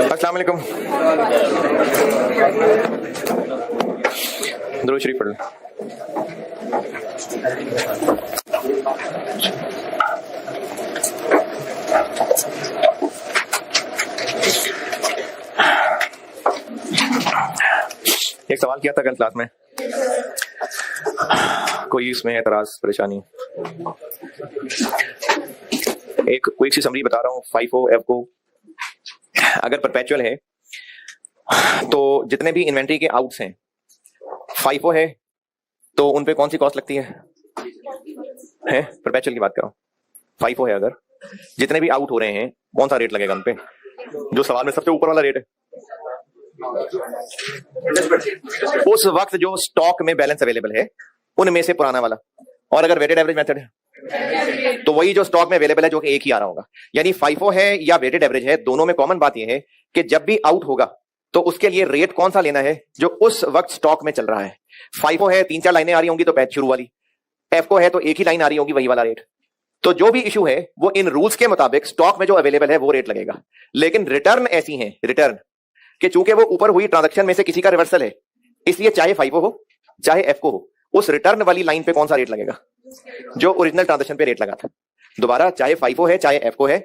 अस्सलाम वालेकुम। दुरूद शरीफ पढ़ लें। एक सवाल किया था कल क्लास में, कोई इसमें एतराज परेशानी? एक क्विक सी समरी बता रहा हूँ। FIFO FCO अगर परपेचुअल है तो जितने भी इन्वेंट्री के आउट्स हैं, FIFO है तो उन पे कौन सी कॉस्ट लगती है? परपेचुअल की बात कर रहा हूँ। FIFO है, अगर जितने भी आउट हो रहे हैं कौन सा रेट लगेगा उन पे? जो सवाल में सबसे ऊपर वाला रेट है, उस वक्त जो स्टॉक में बैलेंस अवेलेबल है उनमें से पुराना वाला। और अगर वेटेड एवरेज मेथड है तो वही जो स्टॉक में अवेलेबल है, जो कि एक ही आ रहा होगा। यानी FIFO है या वेटेड एवरेज है, दोनों में कॉमन बात यह है कि जब भी आउट होगा तो उसके लिए रेट कौन सा लेना है जो उस वक्त स्टॉक में चल रहा है। FIFO है 3-4 लाइनें आ रही होंगी तो बैच शुरू वाली, FCO है तो एक ही लाइन आ रही होगी, वही वाला रेट। तो जो भी इशू है वो इन रूल्स के मुताबिक स्टॉक में जो अवेलेबल है वो रेट लगेगा। लेकिन रिटर्न ऐसी है, रिटर्न कि चूंकि वो ऊपर हुई ट्रांजैक्शन में से किसी का रिवर्सल है, इसलिए चाहे FIFO हो चाहे FCO हो, उस रिटर्न वाली लाइन पे कौन सा रेट लगेगा? जो ओरिजिनल ट्रांजैक्शन पे रेट लगा था। दोबारा, चाहे FIFO है चाहे FCO है,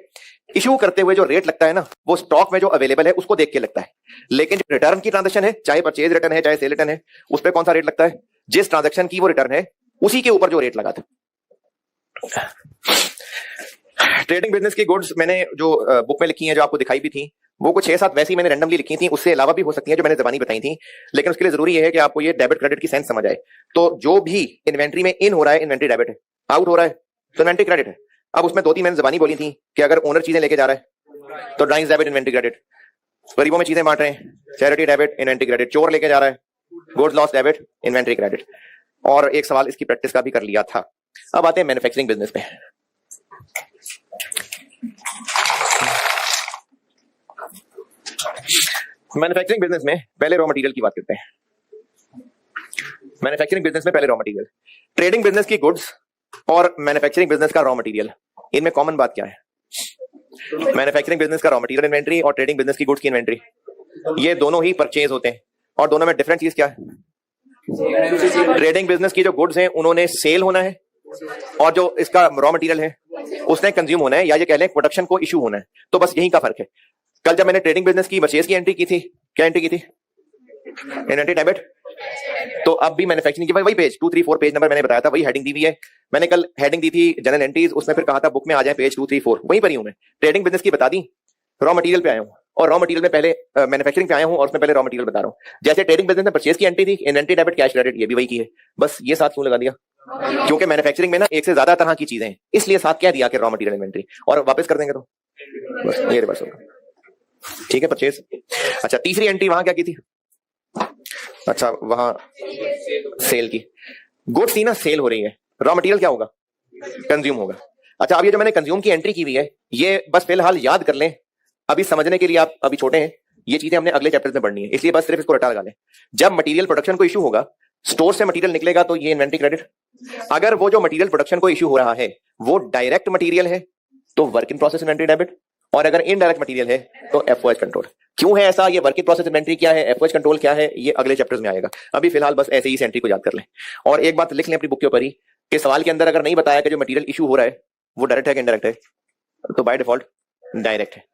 इशू करते हुए जो रेट लगता है ना, वो स्टॉक में जो अवेलेबल है उसको देख के लगता है। लेकिन जो रिटर्न की ट्रांजैक्शन है, चाहे परचेज रिटर्न है चाहे सेल रिटर्न है, उस पर कौन सा रेट लगता है? जिस ट्रांजैक्शन की वो रिटर्न है उसी के ऊपर जो रेट लगा था। ट्रेडिंग बिजनेस की गुड्स मैंने जो बुक में लिखी है, जो आपको दिखाई भी थी, वो कुछ 6-7 वैसी मैंने रैंडमली लिखी थी, उससे अलावा भी हो सकती है जो मैंने ज़बानी बताई थी। लेकिन उसके लिए जरूरी है कि आपको ये डेबिट क्रेडिट की सेंस समझ आए। तो जो भी इन्वेंट्री में इन हो रहा है, इन्वेंट्री डेबिट है, आउट हो रहा है तो इन्वेंट्री क्रेडिट है। अब उसमें 2-3 मैंने ज़बानी बोली थी कि अगर ओनर चीजें लेके जा रहा है तो ड्राइंग्स डेबिट, इन्वेंट्री क्रेडिट। गरीबों में चीजें बांट रहे हैं, चैरिटी डेबिट, इन्वेंट्री क्रेडिट। चोर लेके जा रहा है, goods loss debit, inventory credit. और एक सवाल इसकी प्रैक्टिस का भी कर लिया था। अब आते हैं मैन्युफैक्चरिंग बिजनेस में। मैन्युफैक्चरिंग बिजनेस में पहले रॉ मटेरियल की बात करते हैं। मैन्युफैक्चरिंग बिजनेस में पहले रॉ मटेरियल। ट्रेडिंग बिजनेस की गुड्स और मैन्युफैक्चरिंग बिजनेस का रॉ मटेरियल, इनमें कॉमन बात क्या है? मैन्युफैक्चरिंग बिजनेस का रॉ मटेरियल इन्वेंट्री और ट्रेडिंग बिजनेस की गुड्स की इन्वेंट्री, ये दोनों ही परचेज होते हैं। और दोनों में डिफरेंट चीज क्या है? ट्रेडिंग बिजनेस की जो गुड्स हैं उन्होंने सेल होना है, और जो इसका रॉ मटेरियल है उसने कंज्यूम होना है, या ये कह लें प्रोडक्शन को इशू होना है। तो बस यही का फर्क है। कल जब मैंने ट्रेडिंग बिजनेस की परचेज की एंट्री की थी, क्या एंट्री की थी? Inventory debit. तो अब भी मैन्युफैक्चरिंग की वही पेज 2-3-4 पेज नंबर मैंने बताया था, वही हेडिंग दी हुई है। मैंने कल हेडिंग दी थी जनरल एंट्रीज, उसमें फिर कहा था बुक में आ जाए पेज 2-3-4, वहीं पर ही हूं मैं। ट्रेडिंग बिजनेस की बता दी, रॉ मटेरियल पे आया हूं, और रॉ मटेरियल में पहले मैन्युफैक्चरिंग पे आया हूं और उसमें पहले रॉ मटेरियल बता रहा हूं। जैसे ट्रेडिंग बिजनेस में परचेज की एंट्री थी, इन्वेंट्री डेबिट कैश क्रेडिट, ये भी वही की है। बस ये साथ क्यों लगा दिया? क्योंकि मैन्युफैक्चरिंग में ना एक से ज्यादा तरह की चीजें हैं, इसलिए साथ क्या दिया कि रॉ मटेरियल इन्वेंट्री, और वापस कर देंगे तो बस ये रिवर्स होगा। ठीक है, परचेज। अच्छा, तीसरी एंट्री वहां क्या की थी? अच्छा, वहां सेल की। गुड्स थी ना, सेल हो रही है, रॉ मटेरियल क्या होगा? कंज्यूम होगा। अच्छा, अब ये जो मैंने कंज्यूम की एंट्री की हुई है, ये बस फिलहाल याद कर लें, अभी समझने के लिए आप अभी छोटे हैं, ये चीजें हमने अगले चैप्टर में पढ़नी है, इसलिए बस सिर्फ इसको रटा लगा लें। जब मटेरियल प्रोडक्शन को इशू होगा, स्टोर से मटेरियल निकलेगा तो ये इन्वेंट्री क्रेडिट। अगर वो जो मटेरियल प्रोडक्शन को इशू हो रहा है वो डायरेक्ट मटेरियल है तो work in process inventory debit, और अगर इनडायरेक्ट मटेरियल है तो FOH कंट्रोल। क्यों है ऐसा? ये वर्क इन प्रोसेस इन्वेंट्री क्या है, FOH कंट्रोल क्या है, ये अगले चैप्टर्स में आएगा। अभी फिलहाल बस ऐसे ही एंट्री को याद कर लें। और एक बात लिख लें अपनी बुक के ऊपर ही कि सवाल के अंदर अगर नहीं बताया कि जो मटेरियल इशू हो रहा है वो डायरेक्ट है कि इनडायरेक्ट है, तो बाय डिफॉल्ट डायरेक्ट है।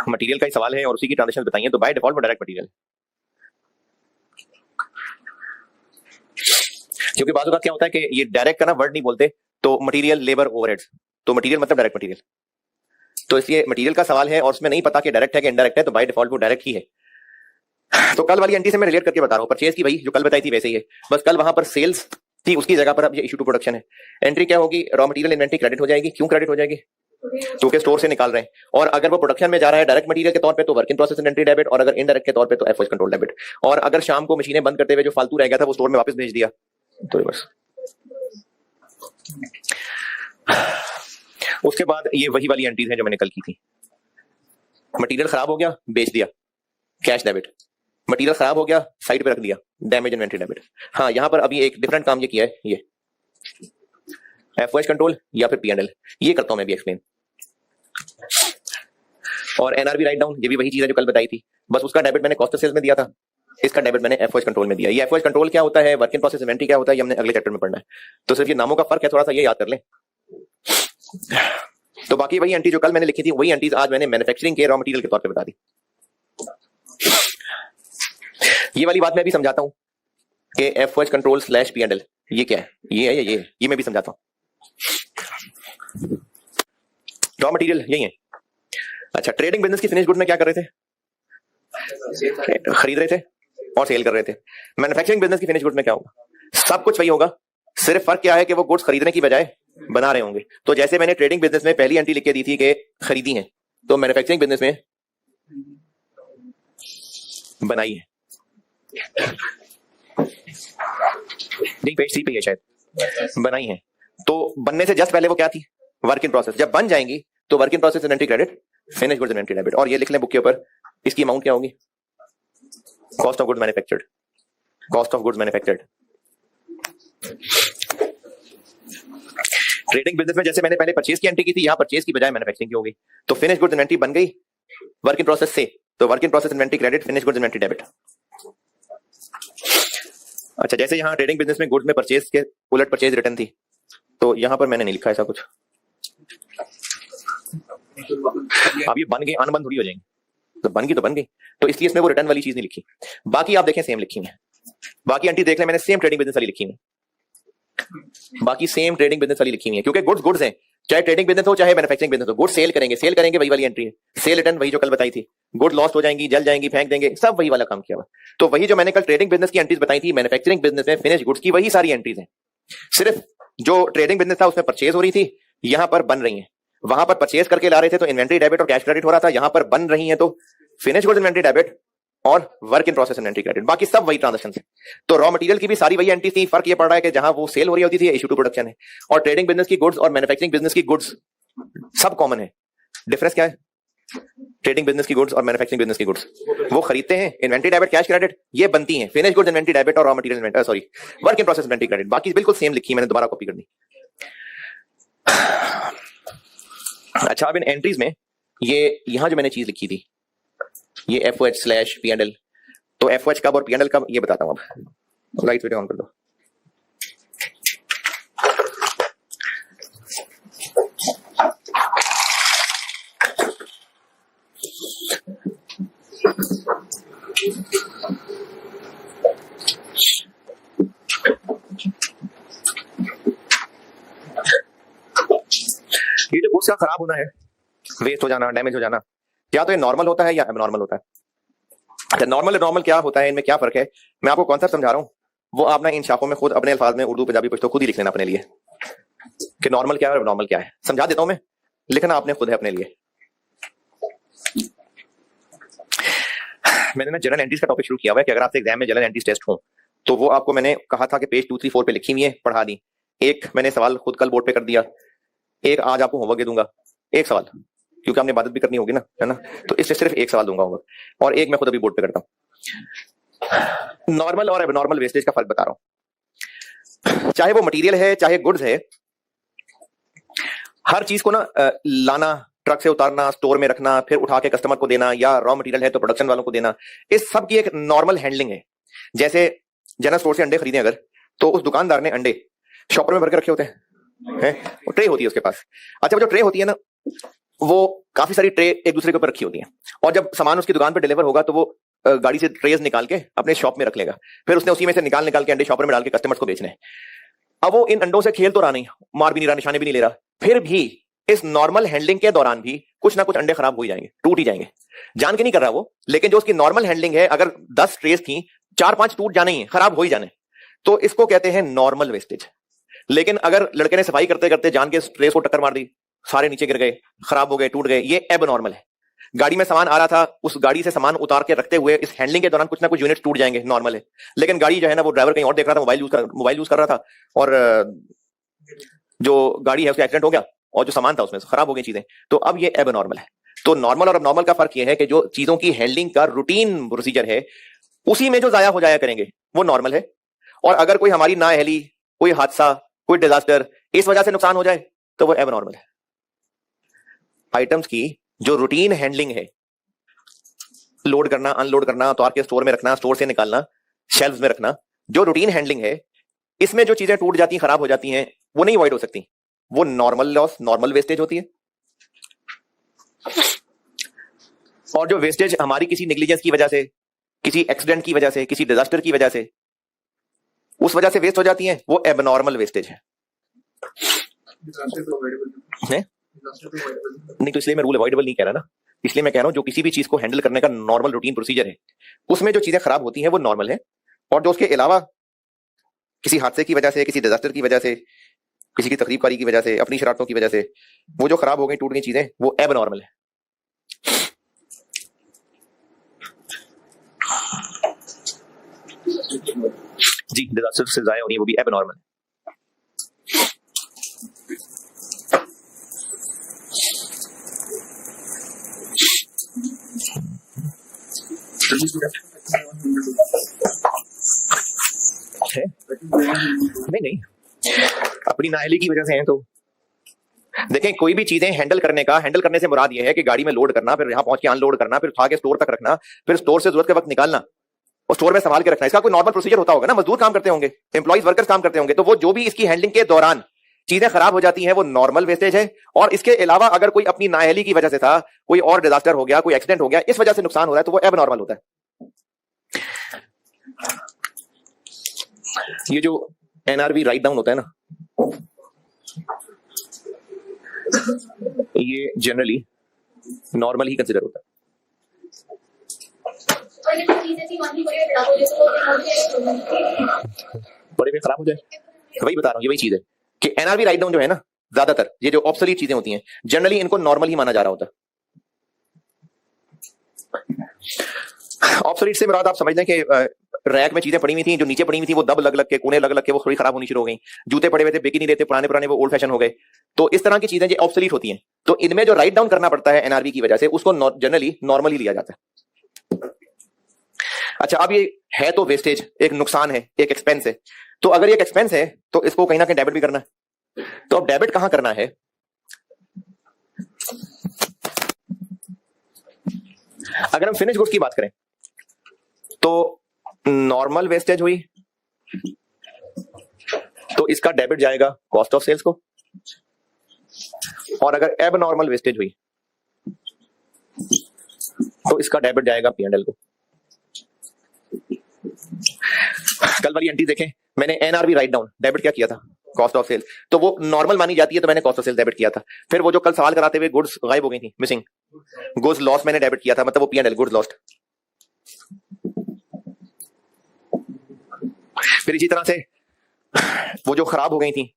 मटेरियल का ही सवाल है और उसी की ट्रांजेक्शन बताइए, तो बाय डिफॉल्ट वो डायरेक्ट मटेरियल। क्योंकि बात क्या होता है कि ये डायरेक्ट का ना वर्ड नहीं बोलते, तो मटेरियल लेबर ओवरहेड्स, तो मटेरियल मतलब डायरेक्ट मटेरियल। तो इसलिए मटेरियल का सवाल है और उसमें नहीं पता कि डायरेक्ट है कि इनडायरेक्ट है, तो बाय डिफॉल्ट वो डायरेक्ट ही है। तो कल वाली एंट्री से मैं रिलेट करके बता रहा हूँ, परचेज की भाई जो कल बताई थी वैसे ही है, बस कल वहां पर सेल्स थी, उसकी जगह पर अब ये इशू टू प्रोडक्शन है। एंट्री क्या होगी? रॉ मटेरियल इन्वेंट्री क्रेडिट हो जाएगी। क्यों क्रेडिट हो जाएगी? क्योंकि स्टोर से निकाल रहे हैं। और अगर वो प्रोडक्शन में जा रहा है डायरेक्ट मटेरियल के तौर पे तो work in process inventory debit, और अगर इनडायरेक्ट के तौर पे तो FOH कंट्रोल डेबिट। और अगर शाम को मशीनें बंद करते हुए जो फालतू रह गया था वो स्टोर में वापस भेज दिया तो रिवर्स। उसके बाद ये वही वाली एंट्रीज हैं जो मैंने कल की थी। मटेरियल खराब हो गया, बेच दिया, कैश डेबिट। मटेरियल खराब हो गया, साइड पे रख दिया, डैमेज इन्वेंट्री डेबिट। हाँ, यहां पर अभी एक डिफरेंट काम ये किया है, ये FOH कंट्रोल या फिर P&L, ये करता हूं मैं भी एक्सप्लेन। और एनआरबी राइट डाउन, ये भी वही चीज है जो कल बताई थी, बस उसका डेबिट मैंने कॉस्ट ऑफ सेल्स में दिया था, इसका डेबिट मैंने एफओएच कंट्रोल में दिया। ये एफओएच कंट्रोल क्या होता है, वर्क इन प्रोसेस इन्वेंटरी क्या होता है, ये हमने अगले चैप्टर में पढ़ना है, तो सिर्फ ये नामों का फर्क है, थोड़ा सा ये याद कर लें। तो बाकी वही एंट्री जो कल मैंने लिखी थी वही एंट्रीज आज मैंने मैन्युफैक्चरिंग के रॉ मटेरियल के तौर पे बता दी। ये वाली बात मैं भी समझाता हूं कि एफओएच कंट्रोल स्लैश P&L ये क्या है, ये है ये मैं भी समझाता हूं। रॉ मटेरियल यही है। अच्छा, ट्रेडिंग बिजनेस की फिनिश गुड में क्या कर रहे थे, खरीद रहे थे और सेल कर रहे थे। मैन्युफैक्चरिंग बिजनेस की फिनिश गुड में क्या होगा, सब कुछ वही होगा, सिर्फ फर्क क्या है कि वो गुड्स खरीदने की बजाय बना रहे होंगे। तो जैसे मैंने ट्रेडिंग बिजनेस में पहली एंट्री लिख के दी थी कि खरीदी है, तो मैन्युफैक्चरिंग बिजनेस में बनाई है। नहीं, पेज 3 पे है शायद, बनाई है। तो बनने से जस्ट पहले वो क्या थी, वर्क इन प्रोसेस। जब बन जाएंगी तो work in process inventory credit, finish goods inventory debit. और ये लिख लें बुक के ऊपर, इसकी अमाउंट क्या होगी, cost of goods manufactured, cost of goods manufactured. Trading business में जैसे मैंने पहले परचेज की एंट्री की थी, यहां परचेज की बजाय मैन्युफैक्चरिंग की हो गई, तो फिनिश गुड्स इन्वेंटरी बन गई वर्क इन प्रोसेस से, तो work in process inventory credit, finish goods inventory debit. अच्छा, जैसे यहां ट्रेडिंग बिजनेस में गुड्स में परचेज के उलट परचेज रिटर्न थी, तो यहां पर मैंने नहीं लिखा ऐसा कुछ। अब ये बन गई, अनबन थोड़ी हो जाएंगे, तो बन गई तो बन गई, तो इसलिए इसमें वो रिटर्न वाली चीज नहीं लिखी। बाकी आप देखें सेम लिखी है, बाकी एंट्री देख लें मैंने सेम ट्रेडिंग बिजनेस वाली लिखी है, बाकी सेम ट्रेडिंग बिजनेस वाली लिखी हुई है, क्योंकि गुड्स गुड्स हैं, चाहे ट्रेडिंग बिजनेस हो चाहे मैन्युफैक्चरिंग बिजनेस हो, गुड्स सेल करेंगे वही वाली एंट्री है। सेल रिटर्न वही जो कल बताई थी, गुड लॉस्ट हो जाएंगी, जल जाएंगी, फेंक देंगे, सब वही वाला काम किया हुआ। तो वही जो मैंने कल ट्रेडिंग बिजनेस की एंट्रीज बताई थी, मैन्युफैक्चरिंग बिजनेस में फिनिश गुड्स की वही सारी एंट्रीज हैं। सिर्फ जो ट्रेडिंग बिजनेस था उसमें परचेज हो रही थी, यहां पर बन रही है। वहां पर परचेज करके ला रहे थे तो इन्वेंटरी डेबिट और कैश क्रेडिट हो रहा था, यहां पर बन रही है तो फिनिश गुड्स इन्वेंटरी डेबिट और work in process inventory credit, बाकी सब वही ट्रांजेक्शन है। तो रॉ मटेरियल की भी सारी वही एंट्री थी, फर्क ये पड़ रहा है कि जहां वो सेल हो रही होती थी, इशू टू प्रोडक्शन है, और ट्रेडिंग बिजनेस की गुड्स और मैन्युफैक्चरिंग बिजनेस की गुड्स सब कॉमन है। डिफरेंस क्या है, ट्रेडिंग बिजनेस की गुड्स और मैन्युफैक्चरिंग बिजनेस की गुड्स वो खरीदते हैं, इन्वेंटरी डेबिट कैश क्रेडिट ये बनती है, फिनिश गुड्स इन्वेंटरी डेबिट और raw material sorry work in process inventory credit, बाकी बिल्कुल सेम लिखी, मैंने दोबारा कॉपी कर दी। अच्छा, अब इन एंट्रीज में ये यहां जो मैंने चीज लिखी थी, ये एफओएच स्लैश P&L, तो एफओएच कब और P&L कब ये बताता हूं। अब लाइट वीडियो ऑन कर दो। ये जो गुड्स का खराब होना है, वेस्ट हो जाना, डैमेज हो जाना, क्या तो ये नॉर्मल होता है या एबनॉर्मल होता है। अच्छा, नॉर्मल क्या होता है, इनमें क्या फर्क है, मैं आपको कॉन्सेप्ट समझा रहा हूं, वो आप ना इन शाखों में खुद अपने अल्फाज में उर्दू पंजाबी पश्तो खुद ही लिख लेना अपने लिए कि नॉर्मल क्या है और एबनॉर्मल क्या है। समझा देता हूं मैं, लिखना आपने खुद है अपने लिए। मैंने ना जनरल एंट्रीज का टॉपिक शुरू किया हुआ है कि अगर आपसे एग्जाम में जनरल एंट्रीज टेस्ट हो तो वो आपको मैंने कहा था कि पेज 2, 3, 4 पे लिखी हुई है, पढ़ा दी। एक मैंने सवाल खुद कल बोर्ड पे कर दिया, एक आज आपको होमवर्क दे दूंगा, एक सवाल, क्योंकि हमने इबादत भी करनी होगी ना, है ना, तो इससे सिर्फ एक सवाल दूंगा होमवर्क, और एक मैं खुद अभी बोर्ड पे करता हूं। नॉर्मल और एबनॉर्मल वेस्टेज का फर्क बता रहा हूं। चाहे वो मटेरियल है चाहे गुड्स है, हर चीज को ना लाना, ट्रक से उतारना, स्टोर में रखना, फिर उठा के कस्टमर को देना, या रॉ मटेरियल है तो प्रोडक्शन वालों को देना, इस सब की एक नॉर्मल हैंडलिंग है। जैसे जनरल स्टोर से अंडे खरीदे अगर, तो उस दुकानदार ने अंडे शॉपर में भर के रखे होते हैं, वो ट्रे होती है उसके पास। अच्छा, वो जो ट्रे होती है ना, वो काफी सारी ट्रे एक दूसरे के ऊपर रखी होती है, और जब सामान उसकी दुकान पर डिलीवर होगा तो वो गाड़ी से ट्रेज निकाल के अपने शॉप में रख लेगा, फिर उसने उसी में से निकाल के अंडे शॉपर में डाल के कस्टमर्स को बेचने। अब वो इन अंडों से खेल तो रहा नहीं, मार भी नहीं रहा, निशाने भी नहीं ले रहा, फिर भी इस नॉर्मल हैंडलिंग के दौरान भी कुछ ना कुछ अंडे खराब हो ही जाएंगे, टूट ही जाएंगे, जान के नहीं कर रहा वो, लेकिन जो उसकी नॉर्मल हैंडलिंग है, अगर 10 ट्रेस थी, 4-5 टूट जाने ही, खराब हो ही जाने, तो इसको कहते हैं नॉर्मल वेस्टेज। लेकिन अगर लड़के ने सफाई करते करते जान के ट्रेस को टक्कर मार दी, सारे नीचे गिर गए, खराब हो गए, टूट गए, ये एबनॉर्मल है। गाड़ी में सामान आ रहा था, उस गाड़ी से सामान उतार के रखते हुए इस हैंडलिंग के दौरान कुछ ना कुछ यूनिट टूट जाएंगे, नॉर्मल है। लेकिन गाड़ी जो है ना, वो ड्राइवर कहीं और देख रहा था, मोबाइल यूज कर रहा था, और जो गाड़ी है उसका एक्सीडेंट हो गया, और जो सामान था उसमें खराब हो गई चीजें, तो अब ये एबनॉर्मल है। तो नॉर्मल और एबनॉर्मल का फर्क ये है कि जो चीजों की हैंडलिंग का रूटीन प्रोसीजर है, उसी में जो जाया हो जाया करेंगे वो नॉर्मल है, और अगर कोई हमारी नाअहली, कोई हादसा, कोई डिजास्टर, इस वजह से नुकसान हो जाए तो वो एबनॉर्मल है। आइटम्स की जो रूटीन हैंडलिंग है, लोड करना, अनलोड करना, उतार के स्टोर में रखना, स्टोर से निकालना, शेल्फ में रखना, जो रूटीन हैंडलिंग है, इसमें जो चीजें टूट जाती हैं, खराब हो जाती हैं, वो नहीं अवॉइड हो सकती। वो नॉर्मल लॉस, नॉर्मल वेस्टेज होती है। और जो वेस्टेज हमारी किसी नेग्लिजेंस की वजह से, किसी एक्सीडेंट की वजह से, किसी डिजास्टर की वजह से, उस वजह से वेस्ट हो जाती है, वो एबनॉर्मल वेस्टेज है। नहीं तो इसलिए मैं रूल अवॉइडेबल नहीं कह रहा ना, इसलिए मैं कह रहा हूं जो किसी भी चीज को हैंडल करने का नॉर्मल रूटीन प्रोसीजर है, उसमें जो चीजें खराब होती हैं वो नॉर्मल है। और जो उसके अलावा किसी हादसे की वजह से, किसी डिजास्टर की वजह से, किसी की तकलीफकारी की वजह से, अपनी शरारतों की वजह से वो जो खराब हो गई, टूट गई चीजें, वो एबनॉर्मल है। जी, डिजास्टर से जाया हो रही है, वो भी एबनॉर्मल है। नहीं, अपनी नाअहली की वजह से है। तो देखें, कोई भी चीजें हैंडल करने से मुराद ये है कि गाड़ी में लोड करना, फिर यहां पहुंच के अनलोड करना, फिर उठा के स्टोर तक रखना, फिर स्टोर से जरूरत के वक्त निकालना और स्टोर में संभाल के रखना। इसका कोई नॉर्मल प्रोसीजर होता होगा ना, मजदूर काम करते होंगे, एम्प्लॉइज वर्कर्स काम करते होंगे, तो वो जो भी इसकी हैंडलिंग के दौरान चीजें खराब हो जाती हैं वो नॉर्मल वेस्टेज है। और इसके अलावा अगर कोई अपनी नाअहली की वजह से था, कोई और डिजास्टर हो गया, कोई एक्सीडेंट हो गया, इस वजह से नुकसान हो रहा है, तो वो एबनॉर्मल होता है। ये जो एनआरवी राइट डाउन होता है ना, ये जनरली नॉर्मल ही कंसिडर होता है। बड़े में खराब हो जाए, वही बता रहा हूँ, ये वही चीज है कि एनआरवी राइट डाउन जो है ना, ज्यादातर ये जो ऑब्सोलीट चीजें होती हैं, जनरली इनको नॉर्मल ही माना जा रहा होता है। ऑब्सोलीट से मुराद आप समझ लें कि रैक में चीजें पड़ी हुई थी, जो नीचे पड़ी हुई थी वो दब लग लग के, कोने लग लग के वो थोड़ी खराब होनी शुरू हो गई। जूते पड़े हुए थे, बिक ही नहीं रहे थे, पुराने पुराने, वो ओल्ड फैशन हो गए। तो इस तरह की चीजें जो ऑब्सोलीट होती हैं, तो इनमें जो राइट डाउन करना पड़ता है एनआरवी की वजह से, उसको जनरली नॉर्मली लिया जाता है। अच्छा, अब ये है तो वेस्टेज, एक नुकसान है, एक एक्सपेंस है। तो अगर ये एक एक्सपेंस है तो इसको कहीं ना कहीं डेबिट भी करना है। तो अब डेबिट कहां करना है? अगर हम फिनिश गुड्स की बात करें तो नॉर्मल वेस्टेज हुई तो इसका डेबिट जाएगा कॉस्ट ऑफ सेल्स को, और अगर एब नॉर्मल वेस्टेज हुई तो इसका डेबिट जाएगा पीएनएल को। कल वाली एंट्री देखें, मैंने एनआरवी राइट डाउन, डेबिट क्या किया था? Cost of sales. तो वो नॉर्मल मानी जाती है, तो मैंने कॉस्ट ऑफ सेल्स डेबिट किया था। फिर वो जो कल सवाल कराते हुए गुड्स गायब हो गई थी, मिसिंग गुड्स लॉस, मैंने डेबिट किया था, मतलब वो पीएनएल, गुड्स लॉस्ट। फिर इसी तरह से वो जो खराब हो गई थी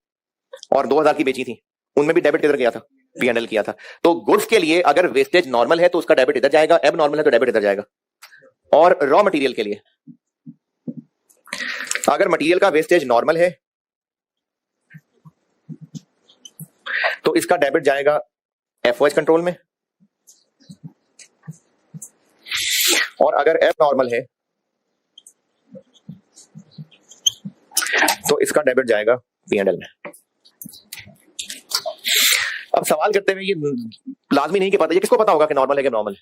और 2000 की बेची थी, उनमें भी डेबिट किधर गया था? पीएनएल किया था। तो गुड्स के लिए अगर वेस्टेज नॉर्मल है तो उसका डेबिट इधर जाएगा, एब नॉर्मल है तो डेबिट इधर जाएगा। और रॉ मटेरियल के लिए अगर मटेरियल का वेस्टेज नॉर्मल है तो इसका डेबिट जाएगा एफओएच कंट्रोल में, और अगर एब नॉर्मल है तो इसका डेबिट जाएगा पीएनएल में। अब सवाल करते हुए, ये लाजमी नहीं कि पता, ये किसको पता होगा कि नॉर्मल है कि नॉर्मल है?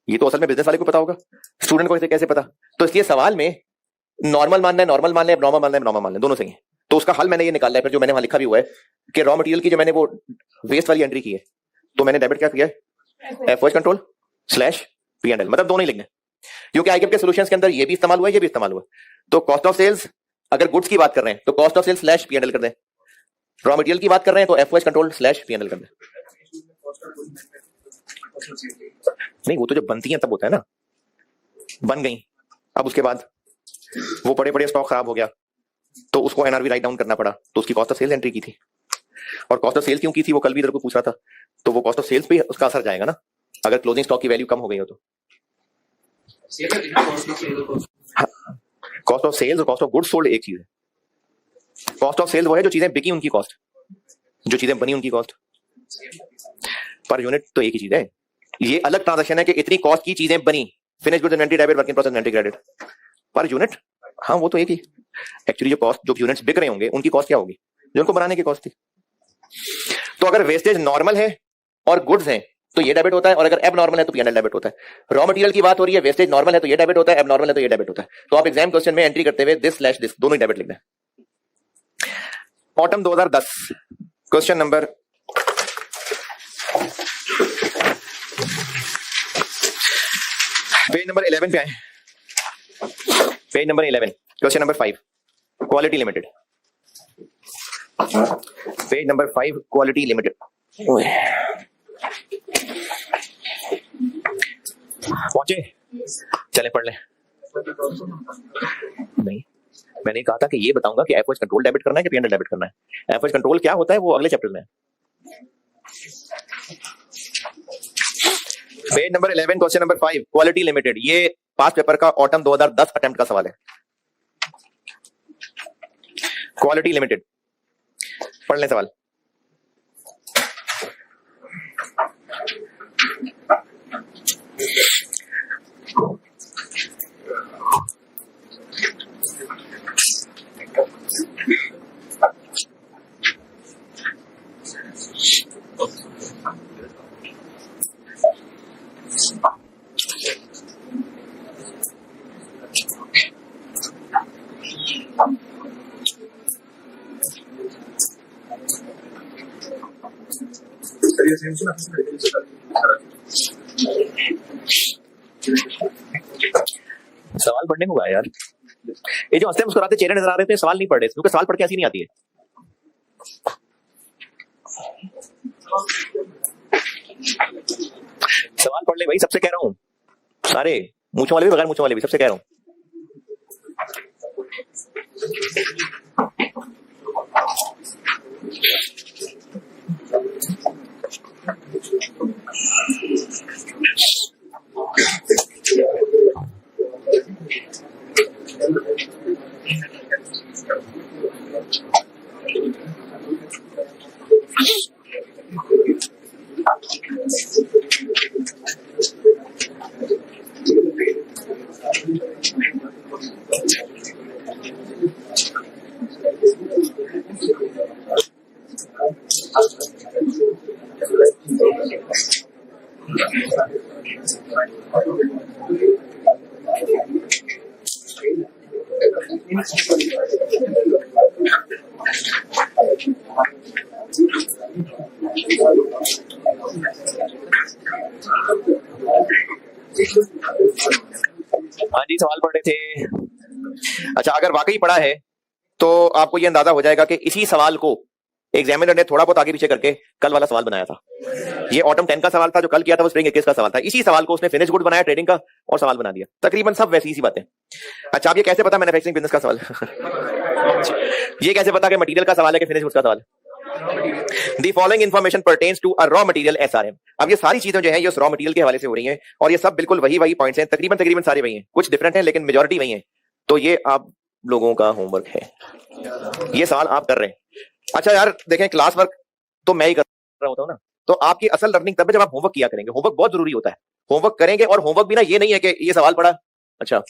ये तो असल में बिजनेस वाले को पता होगा, स्टूडेंट को इसे कैसे पता? तो इसलिए सवाल में नॉर्मल मानना है, नॉर्मल मानना है, नॉर्मल मानना है, नॉर्मल मानना है, दोनों सही है। तो उसका हल मैंने ये निकाला है, फिर जो मैंने वहां लिखा भी हुआ है कि रॉ मटेरियल की जो मैंने वो वेस्ट वाली एंट्री की है, तो मैंने डेबिट क्या किया है? एफओएच कंट्रोल स्लैश पीएनएल, मतलब दोनों ही लिखने, क्योंकि आईकेएम के सॉल्यूशंस के अंदर ये भी इस्तेमाल हुआ है, ये भी इस्तेमाल हुआ है। तो कॉस्ट ऑफ सेल्स, अगर गुड्स की बात कर रहे हैं तो cost of sales slash PNL कर दें, रॉ मटेरियल की बात कर रहे हैं तो एफओएच कंट्रोल स्लैश पीएनएल कर दें। नहीं, वो तो जब बनती है तब होता है ना, बन गई, अब उसके बाद वो पड़े पड़े स्टॉक खराब हो गया तो उसको एनआरवी राइट डाउन करना पड़ा, तो उसकी कॉस्ट ऑफ सेल्स एंट्री की थी। और कॉस्ट ऑफ सेल्स क्यों की थी वो कल भी इधर को पूछ रहा था, तो वो कॉस्ट ऑफ सेल्स पे उसका असर जाएगा ना, अगर क्लोजिंग स्टॉक की वैल्यू कम हो गई हो तो। कॉस्ट ऑफ सेल्स और कॉस्ट ऑफ गुड्स सोल्ड एक चीज है। कॉस्ट ऑफ सेल्स वो है जो चीजें बिकी उनकी कॉस्ट, जो चीजें बनी उनकी कॉस्ट, पर यूनिट तो एक ही चीज है। ये अलग ट्रांजैक्शन है कि इतनी कॉस्ट की चीजें बनी, finish goods inventory debit, work in process inventory credit, per unit हाँ वो तो एक ही। एक्चुअली जो कॉस्ट, जो यूनिट्स बिक रहे होंगे उनकी कॉस्ट क्या होगी? जो उनको बनाने की कॉस्ट थी। तो अगर वेस्टेज नॉर्मल है और गुड्स हैं तो ये डेबिट होता है, और अगर एब नॉर्मल है तो पी&एल डेबिट होता है। रॉ मटेरियल की बात हो रही है, वेस्टेज नॉर्मल है तो ये डेबिट होता है, एब नॉर्मल है तो ये डेबिट होता है। तो आप एग्जाम क्वेश्चन में एंट्री करते हुए दिस स्लैश दिस दोनों ही डेबिट लिखना है। Autumn 2010 question number page number 11 पे आए, page number 11 question number 5 quality limited, page number 5 quality limited. पहुंचे? चले पढ़ ले। नहीं, मैंने कहा था कि ये बताऊंगा कि एफओएच कंट्रोल डेबिट करना है कि पी&एल डेबिट करना है। एफओएच कंट्रोल क्या होता है वो अगले चैप्टर में है। Page number 11 question number 5 quality limited, ये पास पेपर का ऑटम 2010 अटेम्प्ट का सवाल है। क्वालिटी लिमिटेड, पढ़ लें सवाल। सवाल पढ़ने को गया यार, ये जो हंसते मुस्कुराते चेहरे नजर आ रहे थे सवाल नहीं पढ़ रहे, क्योंकि सवाल पढ़ के ऐसी नहीं आती है। सवाल पढ़ ले भाई, सबसे कह रहा हूं, सारे मूंछों वाले भी बगैर मूंछों वाले भी, सबसे कह रहा हूं। हाँ जी, सवाल पढ़े थे। अच्छा, अगर वाकई पढ़ा है तो आपको ये अंदाजा हो जाएगा कि इसी सवाल को एग्जामिनर ने थोड़ा बहुत आगे पीछे करके कल वाला सवाल बनाया था। ये ऑटम 10 का सवाल था, जो कल किया था वो स्प्रिंग 21 का सवाल था। इसी सवाल को उसने फिनिश गुड बनाया ट्रेडिंग का और सवाल बना दिया। तकरीबन सब वैसी सी बातें। अच्छा, अब ये कैसे पता मैन्युफैक्चरिंग बिजनेस का सवाल ये कैसे पता कि मटेरियल का सवाल है कि फिनिश गुड्स का सवाल? The following information pertains to a raw material SRM। अब ये सारी चीजें जो हैं ये उस रॉ मटेरियल के हवाले से हो रही हैं, और ये सब बिल्कुल वही पॉइंट्स हैं, तकरीबन सारे वही हैं, कुछ डिफरेंट हैं लेकिन मेजॉरिटी वही हैं। तो ये आप लोगों का होमवर्क है, ये सवाल आप कर रहे हैं। अच्छा यार देखें, क्लास वर्क तो मैं ही कर रहा होता हूँ ना, तो आपकी असल लर्निंग तब है जब आप होमवर्क किया करेंगे। होमवर्क बहुत जरूरी होता है, होमवर्क करेंगे। और होमवर्क भी ना ये नहीं है कि ये सवाल पढ़ा, अच्छा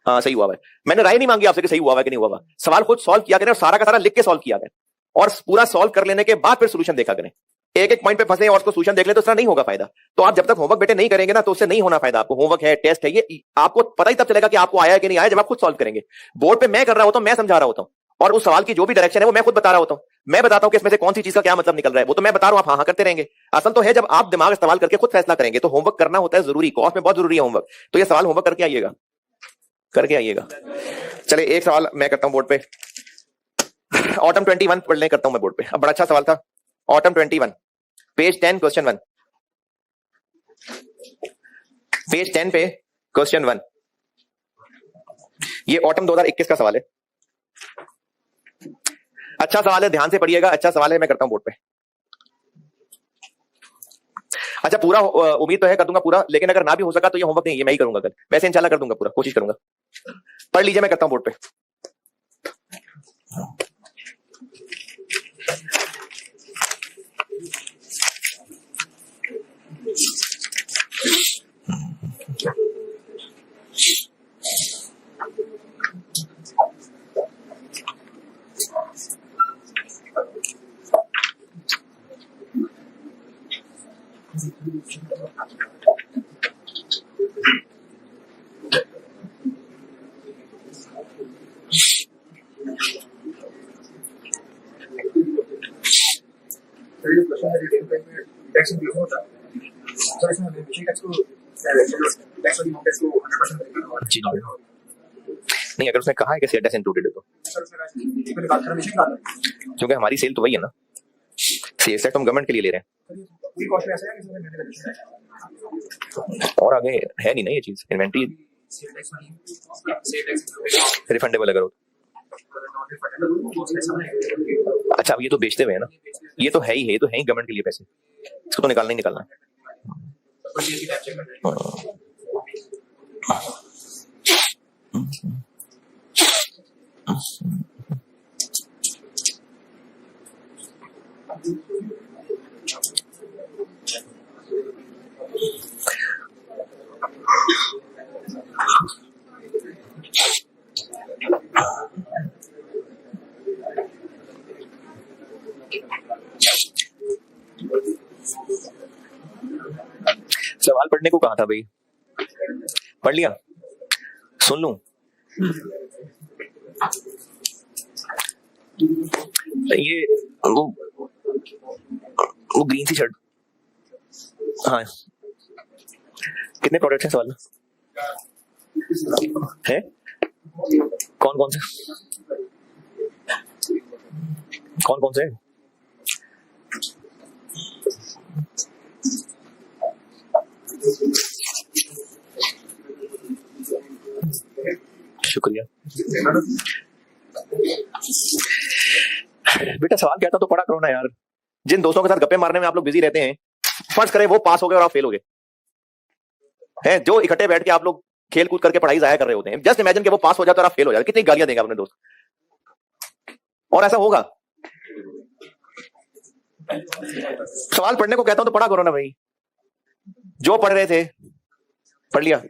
हाँ सही हुआ है, मैंने राय नहीं मांगी आपसे कि सही हुआ है कि नहीं हुआ। सवाल खुद सॉल्व किया करें और सारा का सारा लिख के सॉल्व किया करें, और पूरा सॉल्व कर लेने के बाद फिर सोल्यूशन देखा करें। एक एक पॉइंट पे फंसे और उसको सोल्यूशन देख ले तो उसका नहीं होगा फायदा। तो आप जब तक होमवर्क बेटे नहीं करेंगे ना तो उससे नहीं होना फायदा। आपको होमवर्क है, टेस्ट है, ये आपको पता ही तब चलेगा कि आपको आया है कि नहीं आया जब आप खुद सॉल्व करेंगे। बोर्ड पे मैं कर रहा होता हूं, मैं समझा रहा होता हूं, और उस सवाल की जो भी डायरेक्शन है वो मैं खुद बता रहा होता हूं। मैं बताता हूं कि इसमें से कौन सी चीज का क्या मतलब निकल रहा है, वो तो मैं बता रहा हूं, आप हाँ करते रहेंगे। असल तो है जब आप दिमाग इस्तेमाल करके खुद फैसला करेंगे। तो होमवर्क करना होता है जरूरी, कॉस्ट में बहुत जरूरी है होमवर्क। तो ये सवाल होमवर्क करके आइएगा, करके आइएगा। चले एक सवाल मैं करता हूं बोर्ड पे, ऑटम 21 पढ़ने करता हूं मैं बोर्ड पे। अब बड़ा अच्छा सवाल था, ऑटम 21 पेज 10 क्वेश्चन 1, पेज 10 पे क्वेश्चन 1, ये ऑटम 2021 का सवाल है। अच्छा सवाल है, ध्यान से पढ़िएगा, अच्छा सवाल है, मैं करता हूं बोर्ड पे। अच्छा पूरा उम्मीद तो है कर दूंगा पूरा, लेकिन अगर ना भी हो सका तो ये होमवर्क नहीं, ये मैं ही करूंगा कल। वैसे इंशाल्लाह कर दूंगा पूरा, कोशिश करूंगा। पढ़ लीजिए, मैं करता हूं बोर्ड पे। जी नहीं, अगर उसने कहा है कि सेल टैक्स इंक्लूडेड है तो क्योंकि हमारी सेल तो वही है ना, सेल्स टैक्स हम गवर्नमेंट के लिए ले रहे हैं और आगे है नहीं ना ये चीज, इन्वेंट्री रिफंडेबल अगर हो। अच्छा अब ये तो बेचते हुए है ना, ये तो है ही गवर्नमेंट के लिए पैसे, इसको तो निकालना ही निकालना है। सवाल पढ़ने को कहा था भाई, पढ़ लिया? सुन लूं? ये वो ग्रीन सी शर्ट, हाँ कितने प्रोडक्ट हैं सवाल है? कौन कौन से शुक्रिया बेटा। सवाल क्या था तो पढ़ा करो ना यार। जिन दोस्तों के साथ गप्पे मारने में आप लोग बिजी रहते हैं, फर्ज करें वो पास हो गए और आप फेल हो गए हैं, जो इकट्ठे बैठ के आप लोग खेल कूद करके पढ़ाई जाया कर रहे होते हैं, जस्ट इमेजिन कि वो पास हो जाता और आप फेल हो जाते, कितनी गालियां देंगे अपने दोस्त? और ऐसा होगा। सवाल पढ़ने को कहता हूं तो पढ़ा करो ना भाई। जो पढ़ रहे थे पढ़ लिया,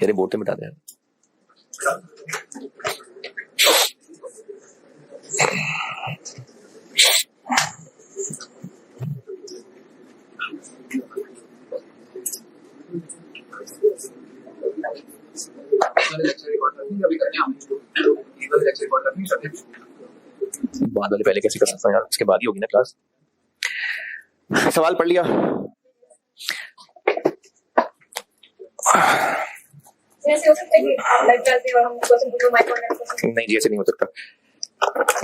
मेरे बोर्ड पे मिटा दे। बाद वाले पहले कैसे कर सकता हूँ यार, उसके बाद ही होगी ना क्लास। सवाल पढ़ लिया? नहीं जी ऐसे नहीं हो सकता,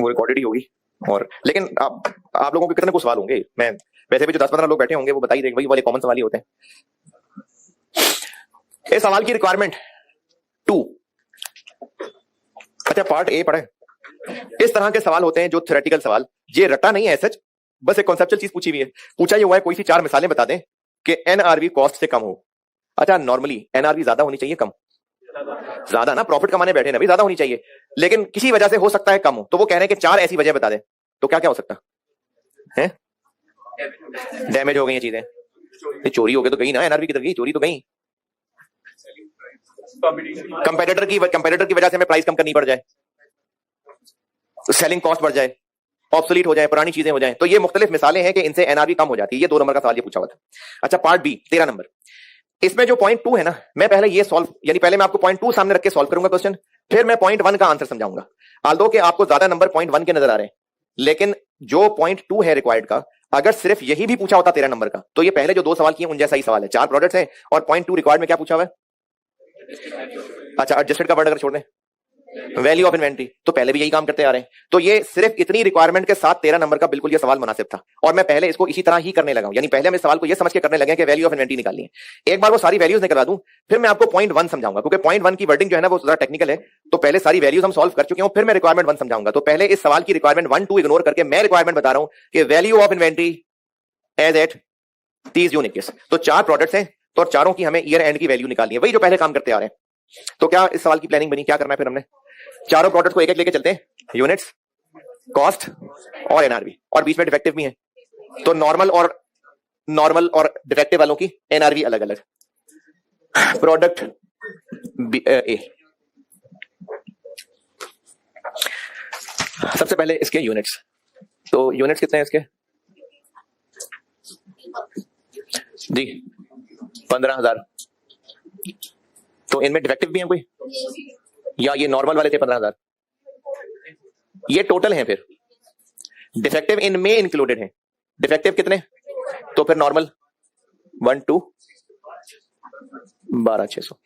वो रिकॉर्डेड ही होगी। और लेकिन आप लोगों के कितने को सवाल होंगे? मैं वैसे भी जो 10-15 लोग बैठे होंगे वो बता ही देंगे, वही वाले कॉमन सवाल ही होते हैं। इस सवाल की रिक्वायरमेंट 2। अच्छा पार्ट ए पढ़े। इस तरह के सवाल होते हैं जो थ्योरेटिकल सवाल, ये रटा नहीं है सच, बस एक कॉन्सेप्चुअल चीज पूछी हुई है। पूछा ये हुआ है कोई सी 4 मिसालें बता दें कि एनआरवी कॉस्ट से कम हो। अच्छा नॉर्मली एनआरवी ज्यादा होनी चाहिए कम? ज्यादा ना, प्रॉफिट कमाने बैठे ना भी, ज्यादा होनी चाहिए, लेकिन किसी वजह से हो सकता है कम हो। तो वो कह रहे हैं कि 4 ऐसी वजह बता दें, तो क्या क्या हो सकता है? डैमेज हो गई ये चीजें, चोरी हो गई तो गई ना, एनआरवी की तरफ गई, चोरी तो गई। कंपेटिटर की वजह से हमें प्राइस कम करनी पड़ जाए, सेलिंग कॉस्ट बढ़ जाए, ऑब्सोलीट हो जाए, पुरानी चीजें हो जाए, तो ये मुख्तलिफ मिसालें हैं कि इनसे एनआरवी कम हो जाती है। ये 2 नंबर का सवाल ये पूछा हुआ था। अच्छा पार्ट बी 13 नंबर, इसमें जो पॉइंट 2 है ना, मैं पहले ये सॉल्व, यानी पहले मैं आपको पॉइंट 2 सामने रख के सॉल्व करूंगा क्वेश्चन, फिर मैं पॉइंट 1 का आंसर समझाऊंगा। आल्दो कि आपको ज्यादा नंबर पॉइंट 1 के नजर आ रहे हैं, लेकिन जो पॉइंट 2 है रिक्वायर्ड का, अगर सिर्फ यही भी पूछा होता 13 नंबर का, तो ये पहले जो 2 सवाल किए उन जैसा ही सवाल है। 4 प्रोडक्ट्स है और पॉइंट 2 रिक्वायर्ड में क्या पूछा हुआ है? अच्छा एडजस्टेड का वर्ड अगर छोड़ दें, वैल्यू ऑफ इन्वेंट्री, तो पहले भी यही काम करते आ रहे हैं। तो ये सिर्फ इतनी रिक्वायरमेंट के साथ 13 नंबर का बिल्कुल ये सवाल मुनासिब था, और मैं पहले इसको इसी तरह ही करने लगा हूं। यानी पहले मैं सवाल को ये समझ के करने लगे कि वैल्यू ऑफ इन्वेंट्री निकालनी है। एक बार वो सारी वैल्यूज निकलवा दूं, फिर मैं आपको पॉइंट 1 समझाऊंगा, क्योंकि पॉइंट 1 की वर्डिंग जो है ना वो ज्यादा टेक्निकल है। तो पहले सारी वैल्यूज हम सॉल्व कर चुके हैं, फिर मैं रिक्वायरमेंट 1 समझाऊंगा। तो पहले इस सवाल की रिक्वायरमेंट 1, 2 इग्नोर करके मैं रिक्वायरमेंट बता रहा हूं कि value of inventory as at 30 units. तो 4 प्रोडक्ट्स हैं, तो चारों की हमें ईयर एंड की वैल्यू निकालनी है, वही जो पहले काम करते आ रहे हैं। तो क्या इस सवाल की प्लानिंग बनी? क्या करना है फिर हमने? चारों प्रोडक्ट को एक एक लेके चलते हैं, यूनिट्स, कॉस्ट और एनआरवी, और बीच में डिफेक्टिव भी है, तो नॉर्मल और डिफेक्टिव वालों की एनआरवी अलग अलग। प्रोडक्ट ए, सबसे पहले इसके यूनिट्स, तो यूनिट्स कितने हैं इसके? जी 15,000। तो इनमें डिफेक्टिव भी है कोई, या ये नॉर्मल वाले थे 15,000? ये टोटल है, फिर डिफेक्टिव इनमें इंक्लूडेड है। डिफेक्टिव कितने? तो फिर नॉर्मल 1 2 12,600।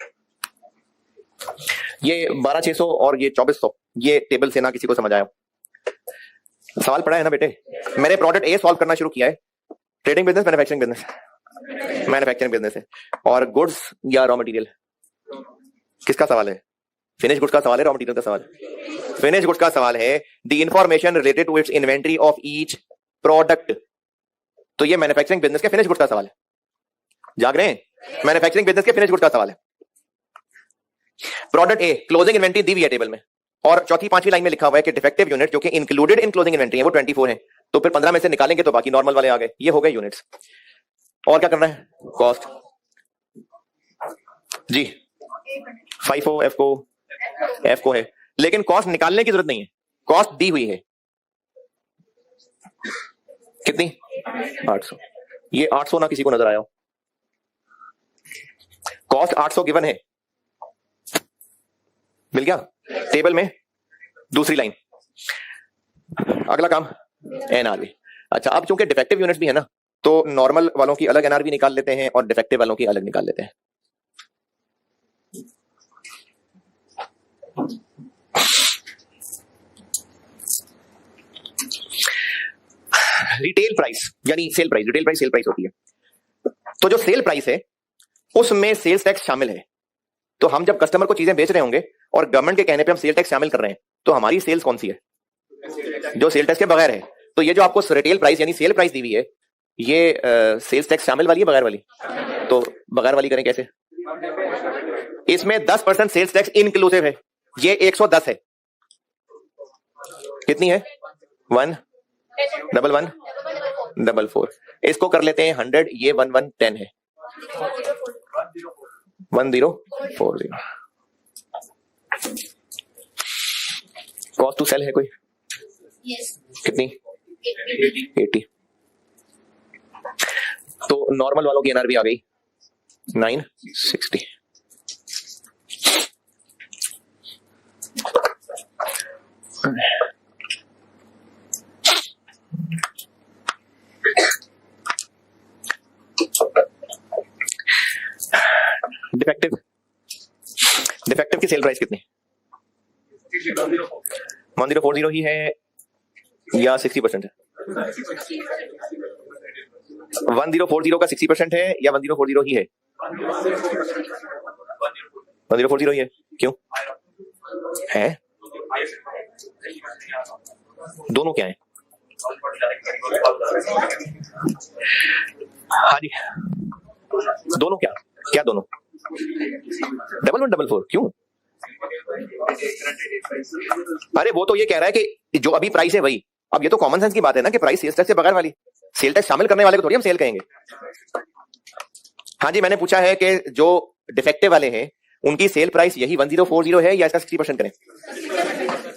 ये 12,600 और ये 2,400, ये टेबल से ना किसी को समझ आया? सवाल पड़ा है ना बेटे? मैंने प्रोडक्ट ए सॉल्व करना शुरू किया है। Trading business, manufacturing business? Manufacturing business है। और गुड्स या रॉ मटेरियल? किसका सवाल है? फिनिश गुड्स का सवाल है, रॉ मटेरियल का सवाल? फिनिश गुड्स का सवाल है। The information related to its inventory of each product. तो ये मैन्युफैक्चरिंग बिजनेस के फिनिश गुड्स का सवाल है। जाग रहे हैं? मैन्युफैक्चरिंग बिजनेस के फिनिश गुड्स का सवाल है। प्रोडक्ट ए क्लोजिंग इन्वेंट्री दी हुई है टेबल में, और चौथी पांचवी लाइन में लिखा हुआ है कि डिफेक्टिव यूनिट जो कि इंक्लूडेड इन क्लोजिंग इन्वेंट्री है वो 24 है। तो फिर 15 में से निकालेंगे तो बाकी नॉर्मल वाले आ गए। ये हो गए यूनिट्स। और क्या करना है? कॉस्ट। जी FIFO एफ को है, लेकिन कॉस्ट निकालने की जरूरत नहीं है, कॉस्ट दी हुई है। कितनी? 800। ये 800 ना किसी को नजर आया हो? कॉस्ट 800 गिवन है, मिल गया टेबल में। दूसरी लाइन, अगला काम एनआरवी। अच्छा, अब चूंकि डिफेक्टिव यूनिट्स भी है ना, तो नॉर्मल वालों की अलग एनआरवी निकाल लेते हैं और डिफेक्टिव वालों की अलग निकाल लेते हैं। रिटेल प्राइस यानी sale price, retail price sale price होती है। तो जो सेल प्राइस है उसमें सेल्स टैक्स शामिल है। तो हम जब कस्टमर को चीजें बेच रहे होंगे और गवर्नमेंट के कहने पे हम सेल टैक्स शामिल कर रहे हैं, तो हमारी सेल्स कौन सी है? जो सेल टैक्स के बगैर है। तो ये जो आपको रिटेल प्राइस यानी सेल प्राइस दी हुई है, ये सेल्स टैक्स शामिल वाली है बगैर वाली? तो बगैर वाली करें कैसे? इसमें 10% सेल्स टैक्स इंक्लूसिव है। ये 110 है। कितनी है? 11144। इसको कर लेते हैं 100, ये 1110 है। 1040। कॉस्ट टू सेल है कोई? कितनी? 80। तो नॉर्मल वालों की एनआरवी आ गई 960। डिफेक्टिव, डिफेक्टिव की सेल प्राइस कितनी? 1040 ही है या 60% है? 1040 का 60% है या 1040 ही है? 1040 ही है। क्यों है? दोनों क्या है? हाँ जी, दोनों क्या क्या? दोनों 1144 क्यों? अरे वो तो ये कह रहा है कि जो अभी प्राइस है वही। अब ये तो कॉमन सेंस की बात है ना कि प्राइस सेल्स टैक्स से बगैर वाली, सेल टैक्स शामिल करने वाले को थोड़ी हम सेल कहेंगे। हाँ जी, मैंने पूछा है कि जो डिफेक्टिव वाले हैं उनकी सेल प्राइस यही 1040 है या इसका 60% करें?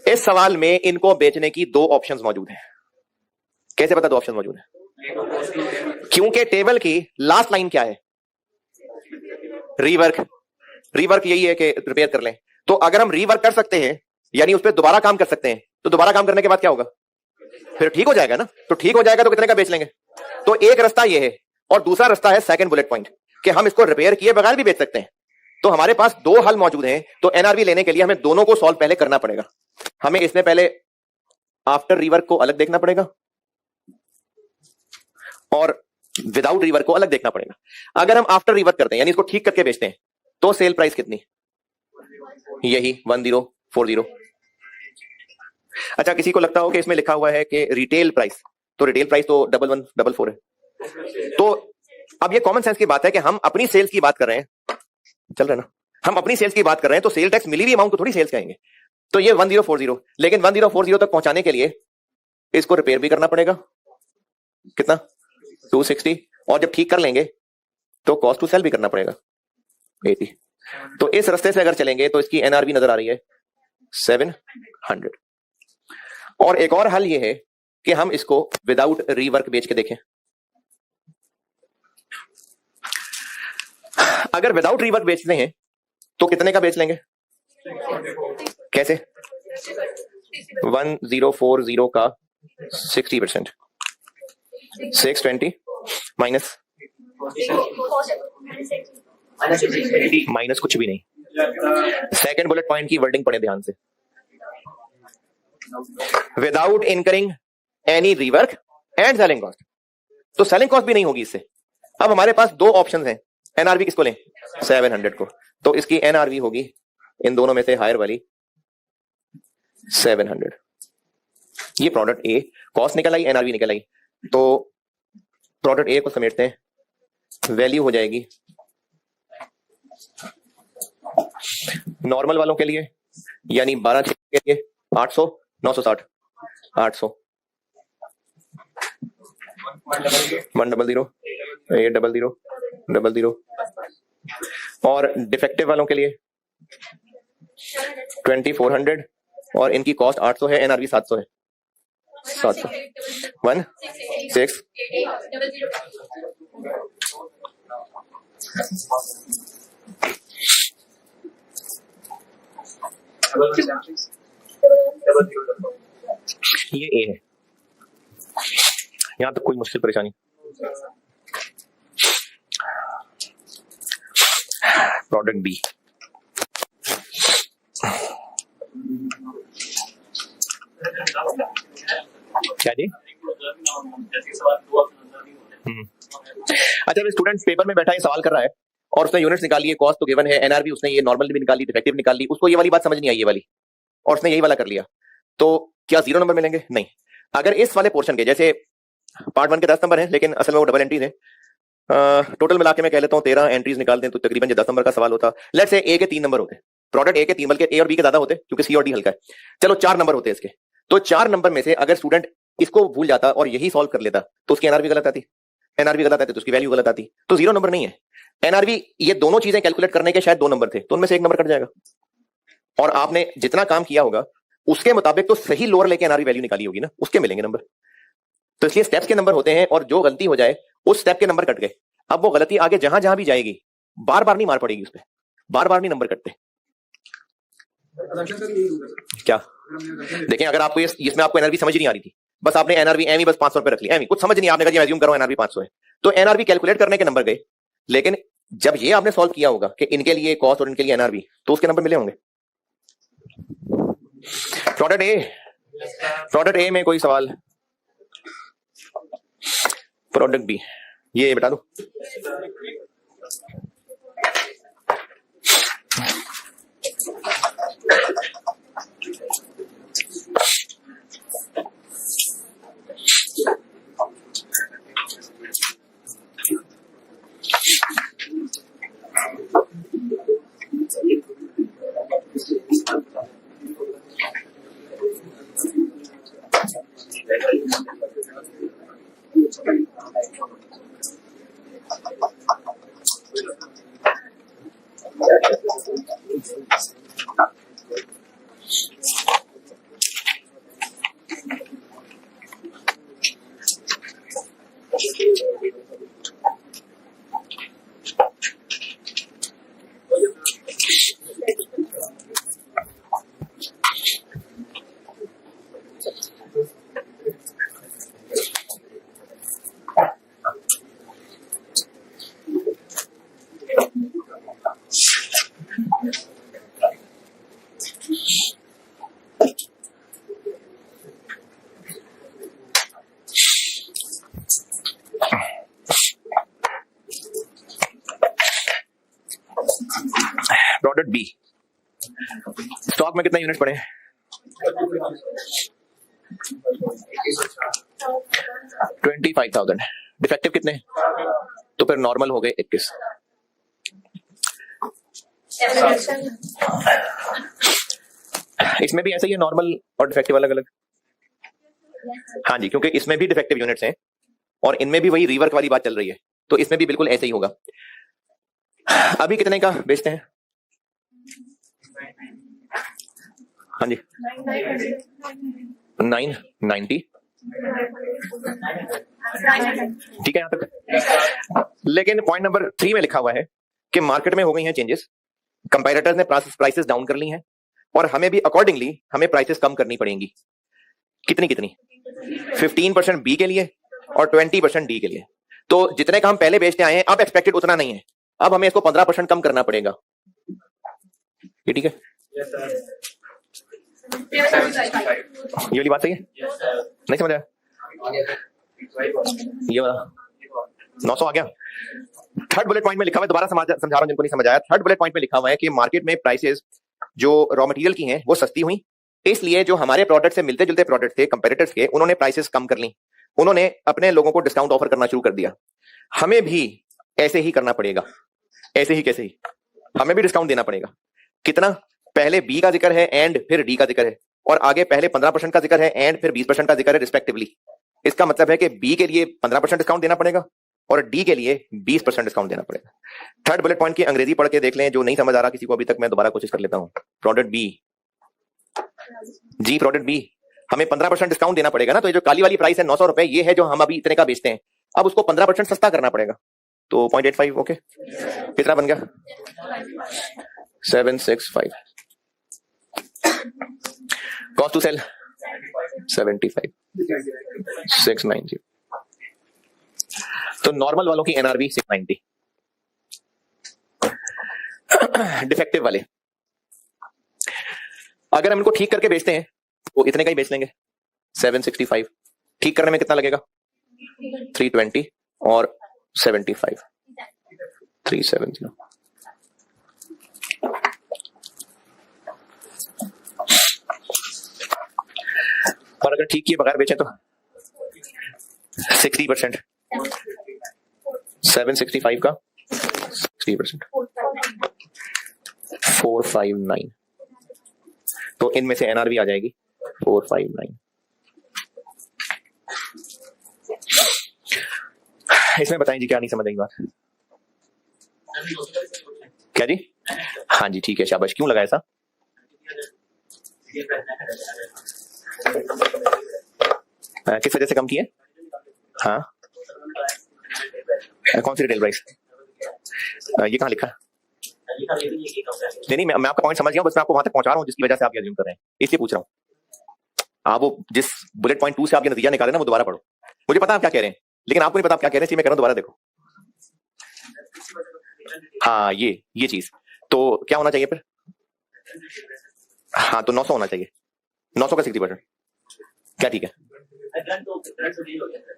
इस सवाल में इनको बेचने की दो ऑप्शंस मौजूद हैं। कैसे पता दो ऑप्शन मौजूद है? क्योंकि टेबल की लास्ट लाइन क्या है? रीवर्क। रीवर्क यही है कि रिपेयर कर लें। तो अगर हम रीवर्क कर सकते हैं यानी उस पर दोबारा काम कर सकते हैं, तो दोबारा काम करने के बाद क्या होगा? फिर ठीक हो जाएगा ना। तो ठीक हो जाएगा तो कितने का बेच लेंगे? तो एक रास्ता ये है, और दूसरा रास्ता है सेकंड बुलेट पॉइंट कि हम इसको रिपेयर किए बगैर भी बेच सकते हैं। तो हमारे पास दो हल मौजूद हैं। तो एनआरवी लेने के लिए हमें दोनों को सॉल्व पहले करना पड़ेगा। हमें इसमें पहले आफ्टर रीवर्क को अलग देखना पड़ेगा और विदाउट रीवर्क को अलग देखना पड़ेगा। अगर हम आफ्टर रीवर्क करते हैं यानी इसको ठीक करके बेचते हैं, तो सेल प्राइस कितनी? यही 1040। अच्छा, किसी को लगता हो कि इसमें लिखा हुआ है कि रिटेल प्राइस, तो रिटेल प्राइस तो 1144 है। तो अब ये कॉमन सेंस की बात है कि हम अपनी सेल्स की बात कर रहे हैं, चल रहा है ना, हम अपनी सेल्स की बात कर रहे हैं, तो सेल टैक्स मिली हुई अमाउंट को थोड़ी सेल्स कहेंगे। तो ये 1040, लेकिन 1040 तक पहुंचाने के लिए इसको रिपेयर भी करना पड़ेगा। कितना? 260। और जब ठीक कर लेंगे तो कॉस्ट टू सेल भी करना पड़ेगा 80। तो इस रास्ते से अगर चलेंगे तो इसकी एनआरवी नजर आ रही है 700। और एक और हल ये है कि हम इसको विदाउट रीवर्क बेच के देखें। अगर विदाउट रीवर्क बेचते हैं तो कितने का बेच लेंगे? कैसे? 1040 का 60%, 620 माइनस कुछ भी नहीं। सेकंड बुलेट पॉइंट की वर्डिंग पढ़े ध्यान से, without incurring any rework and selling cost. तो सेलिंग कॉस्ट भी नहीं होगी इससे। अब हमारे पास दो ऑप्शंस हैं, एनआरवी किसको लें? 700 को। तो इसकी एनआरवी होगी इन दोनों में से हायर वाली 700। ये प्रोडक्ट ए, कॉस्ट निकल आई, एनआरवी निकल आई। तो प्रोडक्ट ए को समेटते हैं, वैल्यू हो जाएगी नॉर्मल वालों के लिए यानी 12 के लिए 800, 960, 800, 100, 800, 00, और डिफेक्टिव वालों के लिए 2400 और इनकी कॉस्ट 800 है, एनआरवी 700 है। 700 1 6 ये ए है। यहां तक कोई मुश्किल परेशानी? प्रोडक्ट बी, क्या जी? अच्छा, स्टूडेंट पेपर में बैठा है, सवाल कर रहा है और उसने यूनिट्स निकाली है, कॉस्ट तो गिवन है, एनआरवी उसने ये नॉर्मल भी निकाली, डिफेक्टिव निकाल ली, उसको ये वाली बात समझ नहीं आई ये वाली, और उसने यही वाला कर लिया। तो क्या 0 नंबर मिलेंगे? नहीं। अगर इस वाले पोर्शन के, जैसे पार्ट 1 के 10 नंबर हैं लेकिन असल में वो डबल एंट्रीज हैं, टोटल मिला के मैं कह लेता हूँ 13 एंट्रीज निकाल दें तो तकरीबन 10 नंबर का सवाल होता। लेट्स से ए के 3 नंबर होते, प्रोडक्ट ए के 3, बल्कि ए और बी के ज्यादा होते क्योंकि सी और डी हल्का है। चलो 4 नंबर होते इसके, तो 4 नंबर में से अगर स्टूडेंट इसको भूल जाता और यही सॉल्व कर लेता तो उसकी एनआरवी गलत आती, एनआरवी गलत आती तो उसकी वैल्यू गलत आती। तो 0 नंबर नहीं है एनआरवी। ये दोनों चीजें कैलकुलेट करने के शायद 2 नंबर थे, तो उनमें से 1 नंबर कट जाएगा और आपने जितना काम किया होगा उसके मुताबिक तो सही लोअर लेके एनआरवी वैल्यू निकाली होगी ना, उसके मिलेंगे नंबर। तो इसलिए स्टेप्स के नंबर होते हैं और जो गलती हो जाए उस स्टेप के नंबर कट गए। अब वो गलती आगे जहां जहां भी जाएगी बार बार नहीं मार पड़ेगी, उस पर बार बार नहीं नंबर कटते। क्या देखें, अगर आपको इसमें आपको एनआरवी समझ नहीं आ रही थी, बस आपने एनआरवी एम ही बस 500 रुपए रख लिया, एम कुछ समझ नहीं, आपने कहा एज्यूम करो एनआरवी 500 है, तो एनआरवी कैलकुलेट करने के नंबर गए। लेकिन जब ये आपने सॉल्व किया होगा कि इनके लिए कॉस्ट और इनके लिए एनआरवी, तो उसके नंबर मिले होंगे। प्रोडक्ट ए में कोई सवाल? प्रोडक्ट बी, ये बता दो। प्रोडक्ट बी, स्टॉक में कितने यूनिट पड़े? 25,000। डिफेक्टिव कितने? तो फिर नॉर्मल हो गए 21। इसमें भी ऐसा ही है, नॉर्मल और डिफेक्टिव अलग अलग? हाँ जी, क्योंकि इसमें भी डिफेक्टिव यूनिट्स हैं और इनमें भी वही रीवर्क वाली बात चल रही है, तो इसमें भी बिल्कुल ऐसे ही होगा। अभी कितने का बेचते हैं? हाँ जी 990, ठीक है यहां तक। लेकिन पॉइंट नंबर 3 में लिखा हुआ है कि मार्केट में हो गई हैं चेंजेस, कंपेटिटर्स ने प्राइसेस डाउन कर ली हैं और हमें भी अकॉर्डिंगली हमें प्राइसेस कम करनी पड़ेंगी। कितनी कितनी? 15% बी के लिए और 20% डी के लिए। तो जितने का हम पहले बेचते आए हैं अब एक्सपेक्टेड उतना नहीं है, अब हमें इसको 15% कम करना पड़ेगा। ये ठीक है? ये वाली बात सही है? नहीं समझ आया? ये वाला 900 आ गया। थर्ड बुलेट पॉइंट में लिखा हुआ है, दोबारा समझा रहा हूं जिनको नहीं समझ आया। थर्ड बुलेट पॉइंट में लिखा हुआ है कि मार्केट में प्राइसेस जो रॉ मटेरियल की हैं वो सस्ती हुई, इसलिए जो हमारे प्रोडक्ट से मिलते जुलते प्रोडक्ट थे कंपेटिटर्स के, उन्होंने प्राइसेस कम कर ली, उन्होंने अपने लोगों को डिस्काउंट ऑफर करना शुरू कर दिया। हमें भी ऐसे ही करना पड़ेगा। ऐसे ही कैसे ही? हमें भी डिस्काउंट देना पड़ेगा। कितना? पहले बी का जिक्र है एंड फिर डी का जिक्र है, और आगे पहले 15% का जिक्र है एंड फिर 20% का जिक्र है रिस्पेक्टिवली। इसका मतलब है कि बी के लिए 15% डिस्काउंट देना पड़ेगा और डी के लिए 20% डिस्काउंट देना पड़ेगा। थर्ड बुलेट पॉइंट की अंग्रेजी पढ़ के देख लें, जो नहीं समझ आ रहा किसी को अभी तक, मैं दोबारा कोशिश कर लेता हूं। प्रोडक्ट बी, जी प्रोडक्ट बी, हमें 15% डिस्काउंट देना पड़ेगा ना। तो ये जो काली वाली प्राइस है 900 रुपए, ये है जो हम अभी इतने का बेचते हैं, अब उसको 15% सस्ता करना पड़ेगा। तो 0.85 ओके, कितना बन गया? 765। Cost to sell 75, 690। तो नॉर्मल वालों की एनआरवी 690, डिफेक्टिव वाले अगर हम इनको ठीक करके बेचते हैं तो इतने का ही बेच लेंगे, 765। ठीक करने में कितना लगेगा? 320 और 75, 370। और अगर ठीक किए बगैर बेचें तो 60%, 765 का 60%, 459। तो इनमें से एनआरवी आ जाएगी 459। इसमें बताएं जी, क्या नहीं समझ आई बात? क्या जी? हाँ जी ठीक है, शाबाश। क्यों लगाया ऐसा? किस वजह से कम किए? हाँ, कौन सी रिटेल प्राइस? ये कहाँ लिखा? नहीं, मैं आपका पॉइंट समझ गया, बस मैं आपको वहां तक पहुंचा रहा हूँ जिसकी वजह से आप अज्यूम कर रहे हैं, इसलिए पूछ रहा हूँ। आप वो जिस बुलेट पॉइंट 2 से आप ये नतीजा निकाले ना, वो दोबारा पढ़ो। मुझे पता आप क्या कह रहे हैं, लेकिन आपको नहीं पता आप क्या कह रहे हैं, इसलिए मैं कह रहा हूं दोबारा देखो। हाँ, ये चीज तो क्या होना चाहिए फिर? हाँ, तो 900 होना चाहिए, 900 का 60%। क्या ठीक है?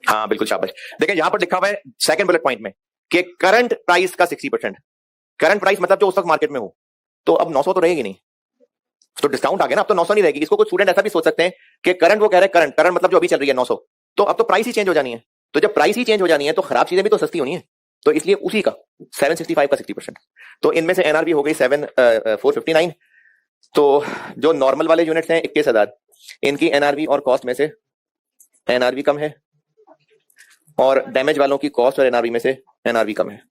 हाँ बिल्कुल, शाबाश। देखिए यहां पर लिखा हुआ है सेकंड बुलेट पॉइंट में कि करंट प्राइस का 60%। करंट प्राइस मतलब जो उस वक्त मार्केट में हो, तो अब 900 तो रहेगी नहीं, तो डिस्काउंट आ गया ना, अब तो 900 नहीं रहेगी। इसको कुछ स्टूडेंट ऐसा भी सोच सकते हैं कि करंट, वो कह रहे हैं करंट मतलब जो अभी चल रही है 900, तो अब तो प्राइस ही चेंज हो जानी है। तो जब प्राइस ही चेंज हो जानी है तो खराब चीजें भी तो सस्ती होनी है, तो इसलिए उसी का 765 का 60%। तो इनमें से एनआरवी हो गई 459। तो जो नॉर्मल वाले यूनिट्स हैं 21,000, इनकी एनआरवी और कॉस्ट में से एनआरवी कम है, और डैमेज वालों की कॉस्ट और एनआरवी में से एनआरवी कम है।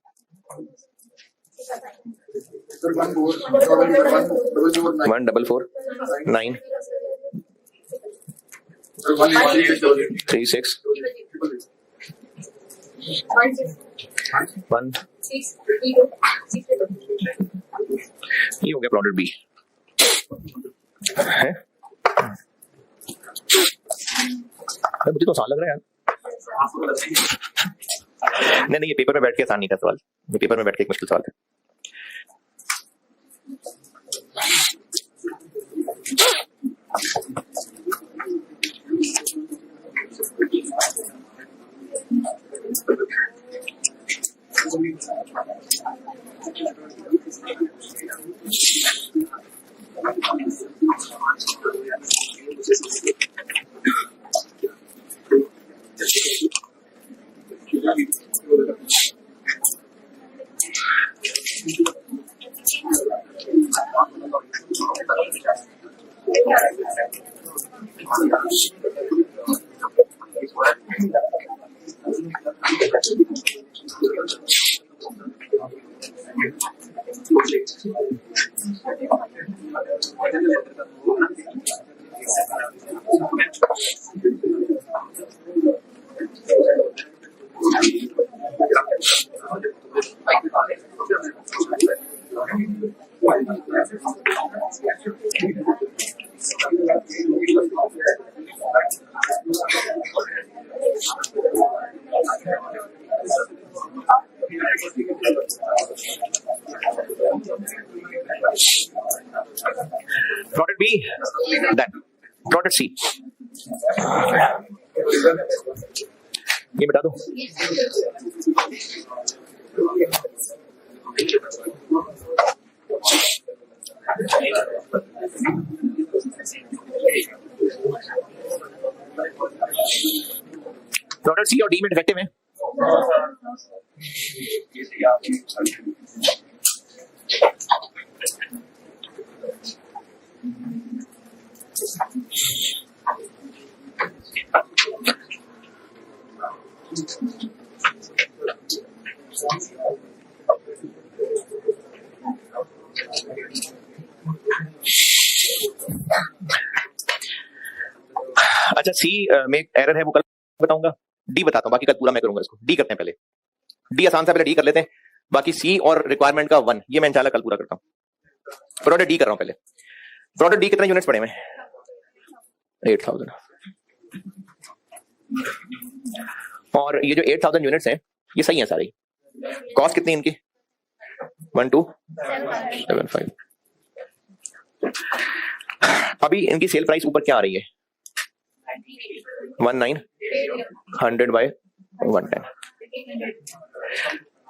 144,9 36 1। ये हो गया प्रोडक्ट बी है। मुझे तो आसान लग रहा है यार। नहीं, ये पेपर में बैठ के आसान नहीं था सवाल, ये पेपर में बैठ के एक मुश्किल सवाल था। प्रोडक्ट सी, ये बता दो। प्रोडक्ट सी और डी में डिफेक्टिव है। अच्छा सी में एरर है वो कल बताऊंगा, डी बताता हूं, बाकी कल पूरा मैं करूंगा इसको। डी करते हैं पहले, डी आसान सा, पहले डी कर लेते हैं, बाकी सी और रिक्वायरमेंट का 1 ये मैं इंशाल्लाह कल पूरा करता हूं। प्रोडक्ट डी कर रहा हूं पहले। प्रोडक्ट डी कितने यूनिट्स पड़े हुए? 8000। और ये जो 8000 यूनिट्स हैं ये सही है सारी। कॉस्ट कितनी इनकी? 1275। अभी इनकी सेल प्राइस ऊपर क्या आ रही है? 19 100 बाय 110।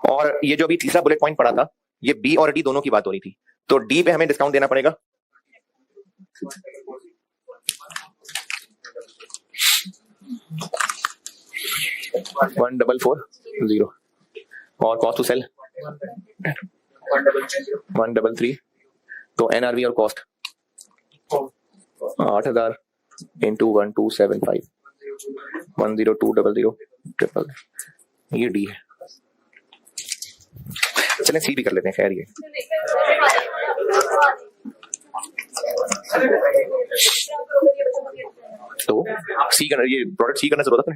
और ये जो अभी तीसरा बुलेट पॉइंट पड़ा था, ये बी और डी दोनों की बात हो रही थी, तो डी पे हमें डिस्काउंट देना पड़ेगा। वन 1440 और कॉस्ट टू सेल 133। तो एनआरवी और कॉस्ट 8000 इंटू 1275 10200 ये डी है। चलें सी भी कर लेते हैं, खैर ये तो सी करना, ये प्रोडक्ट सी करना जरूरत है।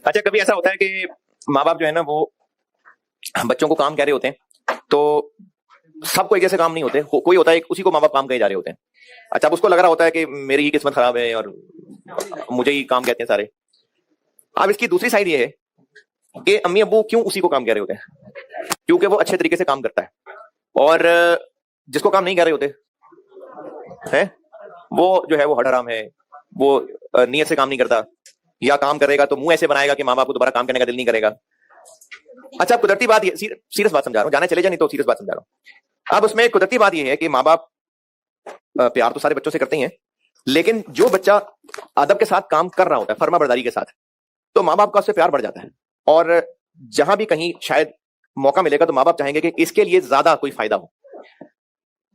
अच्छा कभी ऐसा होता है कि माँ बाप जो है ना वो बच्चों को काम कह रहे होते हैं, तो सबको एक जैसे काम नहीं होते, कोई होता है उसी को माँ बाप काम कहे जा रहे होते हैं। अच्छा अब उसको लग रहा होता है कि मेरी ही किस्मत खराब है और मुझे ही काम कहते हैं सारे। अब इसकी दूसरी साइड ये है कि अम्मी अब्बू क्यों उसी को काम कह रहे होते हैं? क्योंकि वो अच्छे तरीके से काम करता है, और जिसको काम नहीं कह रहे होते हैं वो जो है वो हराम है, वो नियत से काम नहीं करता, या काम करेगा तो मुंह ऐसे बनाएगा कि माँ बाप को दोबारा काम करने का दिल नहीं करेगा। अच्छा कुदरती बात ये, सीरियस बात समझा रहा हूँ, जाने चले जाए नहीं तो सीरियस बात समझा रहा हूँ। अब उसमें कुदरती बात ये है कि माँ बाप प्यार तो सारे बच्चों से करते ही हैं, लेकिन जो बच्चा अदब के साथ काम कर रहा होता है, फर्मा बरदारी के साथ, तो माँ बाप का उससे प्यार बढ़ जाता है। और जहां भी कहीं शायद मौका मिलेगा तो माँ बाप चाहेंगे कि इसके लिए ज्यादा कोई फायदा हो।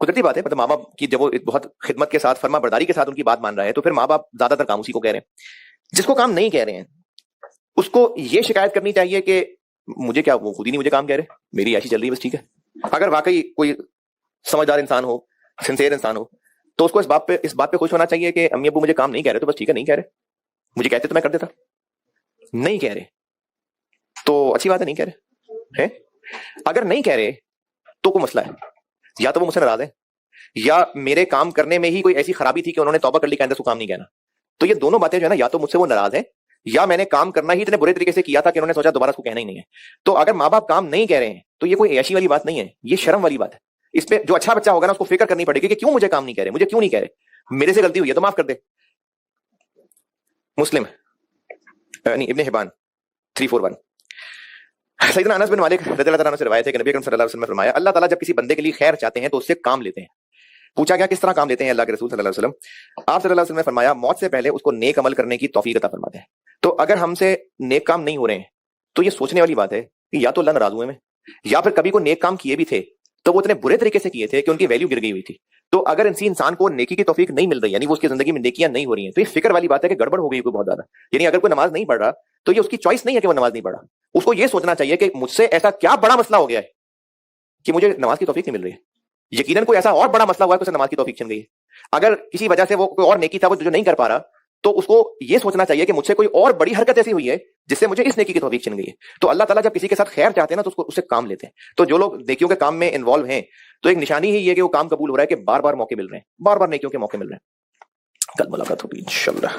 कुदरती बात है, मतलब माँ बाप की जब वो बहुत खिदमत के साथ, फर्मा बरदारी के साथ उनकी बात मान रहा है, तो फिर माँ बाप ज्यादातर काम उसी को कह रहे हैं। जिसको काम नहीं कह रहे हैं उसको ये शिकायत करनी चाहिए कि मुझे क्या, वो खुद ही नहीं मुझे काम कह रहे, मेरी ऐसी चल रही है बस, ठीक है। अगर वाकई कोई समझदार इंसान हो, सिंसियर इंसान हो, तो उसको इस बात पे खुश होना चाहिए कि अम्मी अब्बू मुझे काम नहीं कह रहे तो बस ठीक है, नहीं कह रहे, मुझे कहते तो मैं कर देता, नहीं कह रहे तो अच्छी बात है, नहीं कह रहे हैं। अगर नहीं कह रहे तो कोई मसला है, या तो वो मुझसे नाराज है, या मेरे काम करने में ही कोई ऐसी खराबी थी कि उन्होंने तौबा कर ली, कहते काम नहीं कहना। तो ये दोनों बातें जो है ना, या तो मुझसे वो नाराज है, या मैंने काम करना ही इतने बुरे तरीके से किया था कि उन्होंने सोचा दोबारा उसको कहना ही नहीं है। तो अगर माँ बाप काम नहीं कह रहे हैं तो ये कोई ऐसी वाली बात नहीं है, ये शर्म वाली बात है। इस पे जो अच्छा बच्चा होगा ना उसको फिक्र करनी पड़ेगी कि क्यों मुझे काम नहीं कह रहे, मुझे क्यों नहीं कह रहे, मेरे से गलती हुई है तो माफ कर दे। मुस्लिम इब्ने हिबान 341। सैयदना अनस बिन मालिक रज़ियल्लाहु अन्हु से रिवायत है कि नबी अकरम सल्लल्लाहु अलैहि वसल्लम ने फरमाया, अल्लाह ताला जब किसी बंदे के लिए खैर चाहते हैं तो उससे काम लेते हैं। पूछा गया किस तरह काम लेते हैं अल्लाह के रसूल सल्लल्लाहु अलैहि वसल्लम? आप सल्लल्लाहु अलैहि वसल्लम ने फरमाया, मौत से पहले उसको नेक अमल करने की तौफीक अता फरमाते हैं। तो अगर हमसे नेक काम नहीं हो रहे हैं तो ये सोचने वाली बात है कि या तो अल्लाह नाराज हुए में, या फिर कभी को नेक काम किए भी थे तो वो इतने बुरे तरीके से किए थे कि उनकी वैल्यू गिर गई हुई थी। तो अगर इसी इंसान को नेकी की तौफीक नहीं मिल रही, यानी वो उसकी जिंदगी में नेकियां नहीं हो रही हैं, तो ये फिक्र वाली बात है कि गड़बड़ हो गई कोई बहुत ज्यादा। यानी अगर कोई नमाज नहीं पढ़ रहा तो ये उसकी चॉइस नहीं है कि वो नमाज नहीं पढ़ा। उसको ये सोचना चाहिए कि मुझसे ऐसा क्या बड़ा मसला हो गया है कि मुझे नमाज की तौफीक नहीं मिल रही है। यकीनन कोई ऐसा और बड़ा मसला हुआ है कि उसे नमाज की तौफीक छिन गई है। अगर किसी वजह से वो कोई और नेकी था वो जो नहीं कर पा रहा, तो उसको ये सोचना चाहिए कि मुझसे कोई और बड़ी हरकत ऐसी हुई है जिससे मुझे इस नेकी की तौफीक छिन गई है। तो अल्लाह ताला जब किसी के साथ खैर चाहते हैं ना तो उसको उससे काम लेते हैं। तो जो लोग नेकियों के काम में इन्वॉल्व हैं तो एक निशानी ही ये कि वो काम कबूल हो रहा है कि बार बार मौके मिल रहे हैं, बार बार नेकियों के मौके मिल रहे हैं। कल मुलाकात होगी इंशाल्लाह।